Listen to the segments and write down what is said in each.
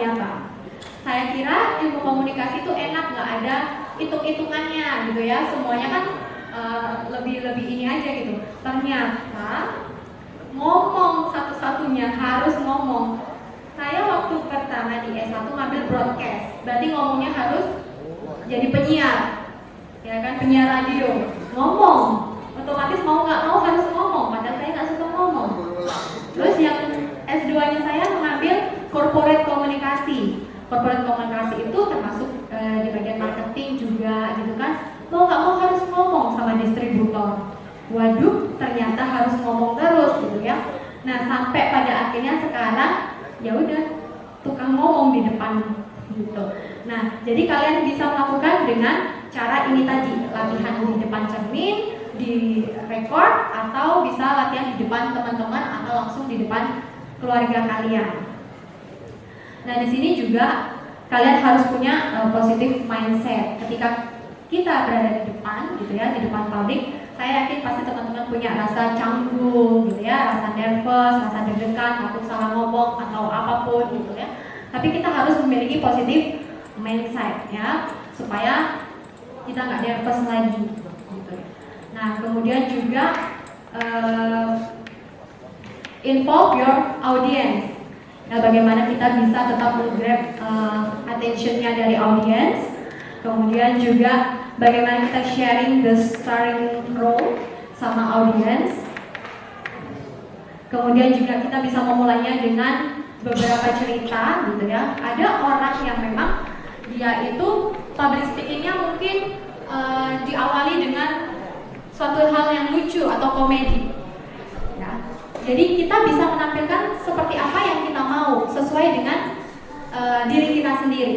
nyata. Saya kira ilmu komunikasi itu enak, nggak ada hitung-hitungannya gitu ya, semuanya kan lebih ini aja gitu. Ternyata ngomong satu-satunya harus ngomong. Saya waktu pertama di S1 ngambil broadcast, berarti ngomongnya harus jadi penyiar, ya kan, penyiar radio, ngomong, otomatis mau nggak mau harus ngomong, padahal saya nggak suka ngomong. Terus yang S2-nya saya mengambil corporate komunikasi. Corporate komunikasi itu termasuk di bagian marketing juga gitu kan. Mau nggak mau harus ngomong sama distributor. Waduh, ternyata harus ngomong terus gitu ya. Nah, sampai pada akhirnya sekarang ya udah tukang ngomong di depan gitu. Nah, jadi kalian bisa melakukan dengan cara ini tadi, latihan di depan cermin, di record, atau bisa latihan di depan teman-teman atau langsung di depan keluarga kalian. Nah, di sini juga kalian harus punya positive mindset. Ketika kita berada di depan gitu ya, di depan publik, saya yakin pasti teman-teman punya rasa canggung gitu ya, rasa nervous, rasa deg-degan, takut salah ngomong atau apapun gitu ya. Tapi kita harus memiliki positive mindset ya, supaya kita nggak nervous lagi gitu. Nah, kemudian juga involve your audience. Nah, bagaimana kita bisa tetap menggrab attention-nya dari audience. Kemudian juga bagaimana kita sharing the starring role sama audience. Kemudian juga kita bisa memulainya dengan beberapa cerita gitu ya. Ada orang yang memang dia itu public speaking-nya mungkin diawali dengan suatu hal yang lucu atau komedi ya. Jadi kita bisa menampilkan seperti apa yang kita mau sesuai dengan diri kita sendiri.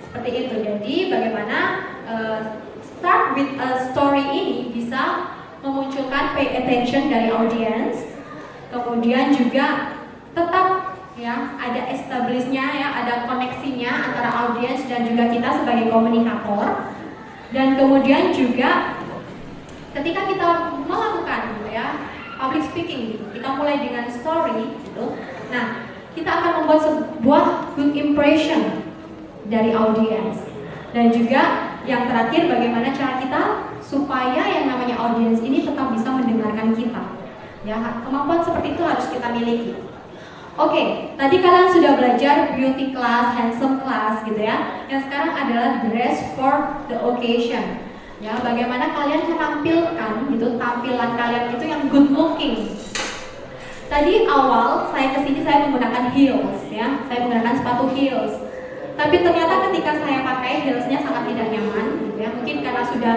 Seperti itu. Jadi bagaimana start with a story ini bisa memunculkan pay attention dari audience. Kemudian juga tetap ya ada establishnya ya, ada koneksinya antara audience dan juga kita sebagai komunikator. Dan kemudian juga ketika kita melakukan gitu ya public speaking gitu, kita mulai dengan story gitu. Nah, kita akan membuat sebuah good impression dari audience. Dan juga yang terakhir, bagaimana cara kita supaya yang namanya audience ini tetap bisa mendengarkan kita. Ya, kemampuan seperti itu harus kita miliki. Oke, tadi kalian sudah belajar beauty class, handsome class gitu ya. Yang sekarang adalah dress for the occasion. Ya, bagaimana kalian menampilkan gitu tampilan kalian itu yang good looking. Tadi awal saya kesini saya menggunakan heels ya, saya menggunakan sepatu heels. Tapi ternyata ketika saya pakai heelsnya sangat tidak nyaman gitu ya. Mungkin karena sudah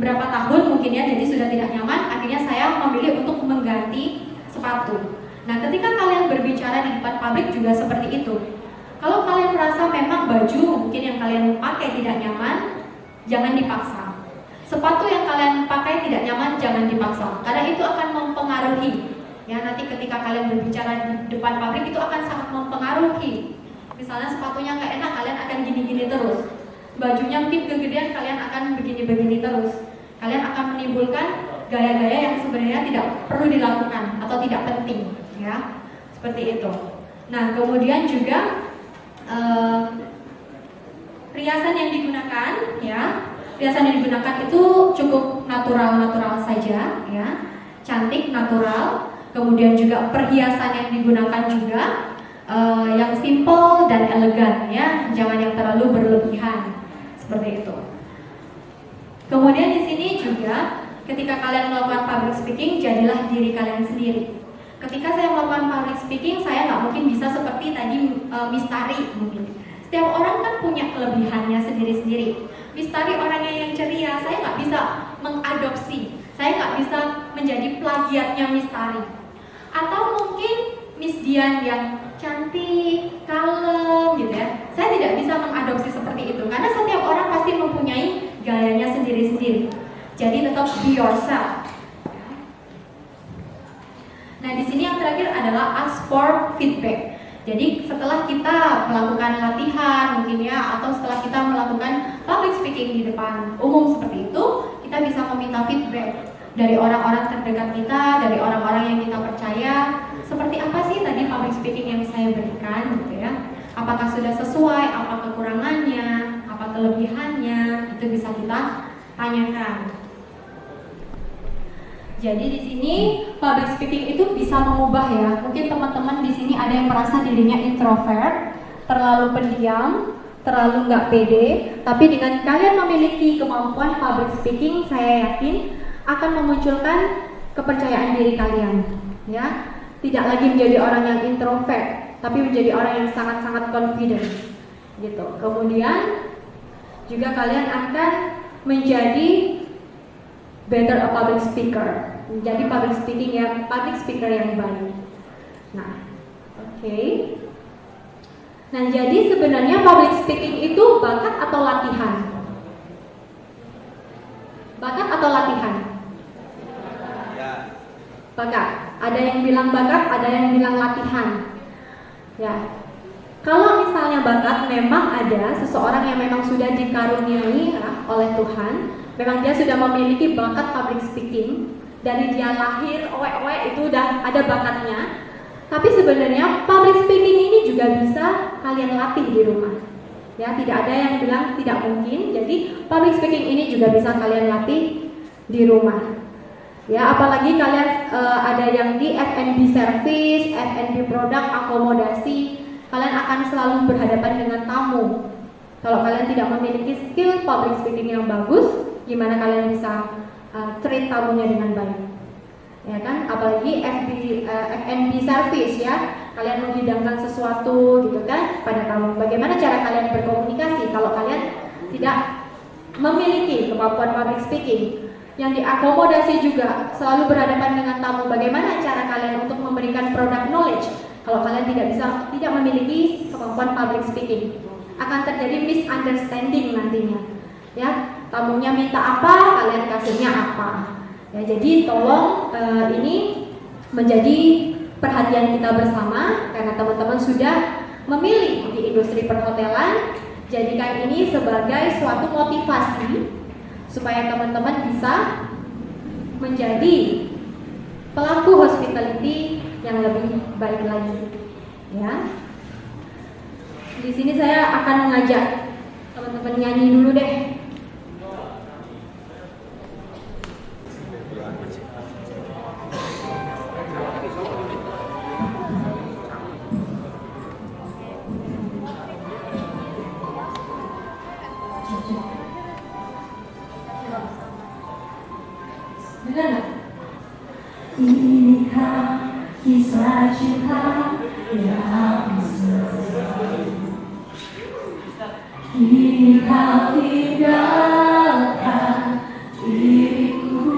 berapa tahun mungkin ya, jadi sudah tidak nyaman. Akhirnya saya memilih untuk mengganti sepatu. Nah, ketika kalian berbicara di depan publik juga seperti itu. Kalau kalian merasa memang baju mungkin yang kalian pakai tidak nyaman, jangan dipaksa. Sepatu yang kalian pakai tidak nyaman, jangan dipaksa. Karena itu akan mempengaruhi. Ya, nanti ketika kalian berbicara di depan publik itu akan sangat mempengaruhi. Misalnya sepatunya nggak enak, kalian akan gini-gini terus. Bajunya mungkin kegedean, kalian akan begini-begini terus. Kalian akan menimbulkan gaya-gaya yang sebenarnya tidak perlu dilakukan atau tidak penting, ya, seperti itu. Nah, kemudian juga riasan yang digunakan, ya, riasan yang digunakan itu cukup natural saja, ya, cantik, natural. Kemudian juga perhiasan yang digunakan juga yang simple dan elegan ya, jangan yang terlalu berlebihan seperti itu. Kemudian di sini juga ketika kalian melakukan public speaking, jadilah diri kalian sendiri. Ketika saya melakukan public speaking, saya nggak mungkin bisa seperti tadi Miss Tari mungkin. Setiap orang kan punya kelebihannya sendiri-sendiri. Miss Tari orangnya yang ceria, saya nggak bisa mengadopsi, saya nggak bisa menjadi plagiatnya Miss Tari. Atau mungkin Miss Dian yang cantik, kalem gitu ya. Saya tidak bisa mengadopsi seperti itu karena setiap orang pasti mempunyai gayanya sendiri-sendiri. Jadi tetap be yourself. Nah, di sini yang terakhir adalah ask for feedback. Jadi setelah kita melakukan latihan mungkin ya, atau setelah kita melakukan public speaking di depan umum seperti itu, kita bisa meminta feedback dari orang-orang terdekat kita, dari orang-orang yang kita percaya. Seperti apa sih tadi public speaking yang saya berikan gitu ya? sudah sesuai, apa kekurangannya, apa kelebihannya, itu bisa kita tanyakan. Jadi di sini public speaking itu bisa mengubah ya. Mungkin teman-teman di sini ada yang merasa dirinya introvert, terlalu pendiam, terlalu nggak pede. Tapi dengan kalian memiliki kemampuan public speaking, saya yakin akan memunculkan kepercayaan diri kalian. Ya, tidak lagi menjadi orang yang introvert, tapi menjadi orang yang sangat-sangat confident. Gitu. Kemudian juga kalian akan menjadi better a public speaker, menjadi public speaker yang baik. Nah, oke. Nah, jadi sebenarnya public speaking itu bakat atau latihan? Bakat atau latihan? Bakat. Ada yang bilang bakat, ada yang bilang latihan. Ya. Kalau misalnya bakat, memang ada seseorang yang memang sudah dikaruniai oleh Tuhan, memang dia sudah memiliki bakat public speaking, dari dia lahir, itu udah ada bakatnya. Tapi sebenarnya public speaking ini juga bisa kalian latih di rumah. Ya, tidak ada yang bilang tidak mungkin. Jadi public speaking ini juga bisa kalian latih di rumah. Ya, apalagi kalian ada yang di F&B service, F&B produk, akomodasi, kalian akan selalu berhadapan dengan tamu. Kalau kalian tidak memiliki skill public speaking yang bagus, gimana kalian bisa treat tamunya dengan baik? Ya kan, apalagi F&B service ya, kalian menghidangkan sesuatu gitu kan pada tamu. Bagaimana cara kalian berkomunikasi kalau kalian tidak memiliki kemampuan public speaking? Yang diakomodasi juga selalu berhadapan dengan tamu. Bagaimana cara kalian untuk memberikan product knowledge kalau kalian tidak memiliki kemampuan public speaking? Akan terjadi misunderstanding nantinya. Ya, tamunya minta apa, kalian kasihnya apa. Ya, jadi tolong ini menjadi perhatian kita bersama karena teman-teman sudah memilih di industri perhotelan. Jadikan ini sebagai suatu motivasi supaya teman-teman bisa menjadi pelaku hospitality yang lebih baik lagi. Ya. Di sini saya akan mengajak teman-teman nyanyi dulu deh. Benar nggak? Inikah kisah cinta yang selalu kini kau tinggalkan diriku.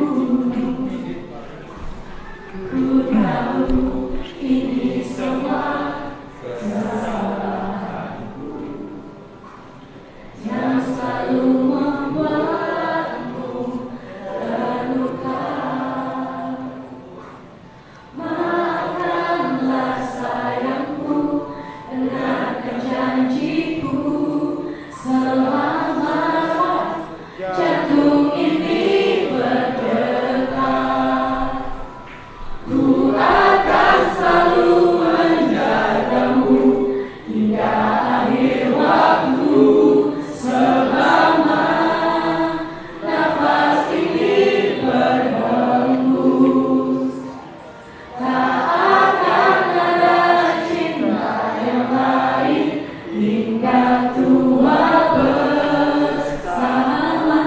Ku tahu ini semua kesalahanku yang selalu membuatmu terluka. Maafkanlah sayangku, dengarkan janjiku, selama jantung ini berdetak. Ku akan selalu menjagamu hingga akhir waktu, selama nafas ini berhembus. Tak akan ada cinta yang lain hingga tua bersama.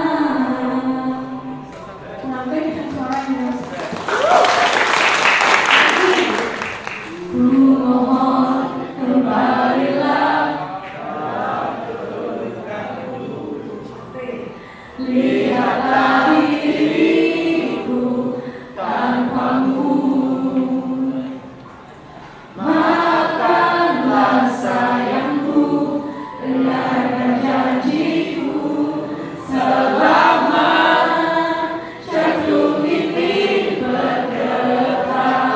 Kenapa dengan suaranya? Ku mohon kembalilah, lihatlah diriku tanpamu. Maafkanlah sayangku, dengarkan janjiku, selama jantung ini berdetak.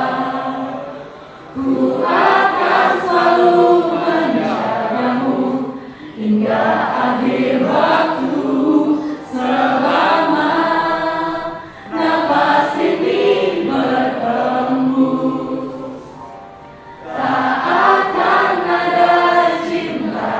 Ku akan selalu menjagamu hingga akhir waktu, selama nafas ini berhembus. Tak akan ada cinta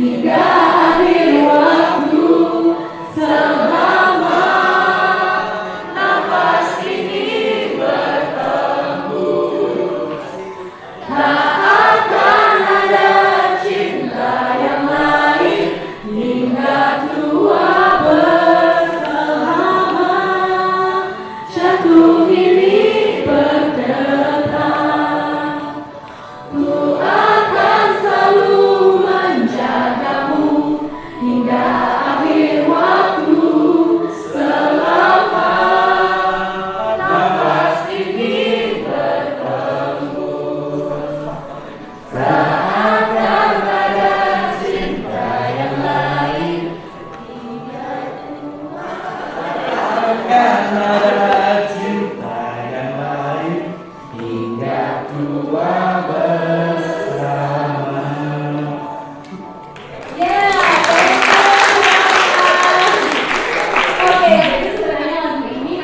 hingga akhir waktu. Selama nafas ini bertemu, tak akan ada cinta yang lain hingga tua bersama. Jatuh ini berdetak, ku akan selalu menjagamu hingga akhir waktu. Selama nafas ini bertemu, tak akan ada cinta yang lain hingga tua. Akan ada cinta yang lain hingga tua bersama. Oke, jadi sebenarnya lagu ini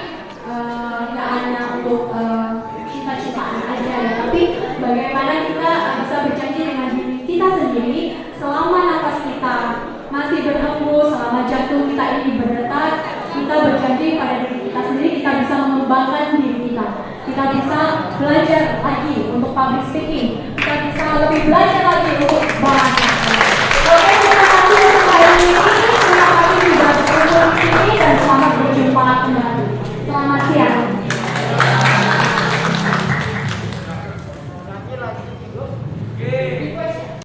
nggak hanya untuk cinta-cintaan aja ya, tapi bagaimana kita bisa berjanji dengan diri kita sendiri selama nafas kita masih berhembus, selama jantung kita ini berdetak, kita berjanji pada diri kita sendiri kita bisa mengembangkan diri kita. Kita bisa belajar lagi untuk public speaking, kita bisa lebih belajar lagi untuk bahasa. Oke, terima kasih untuk hari ini.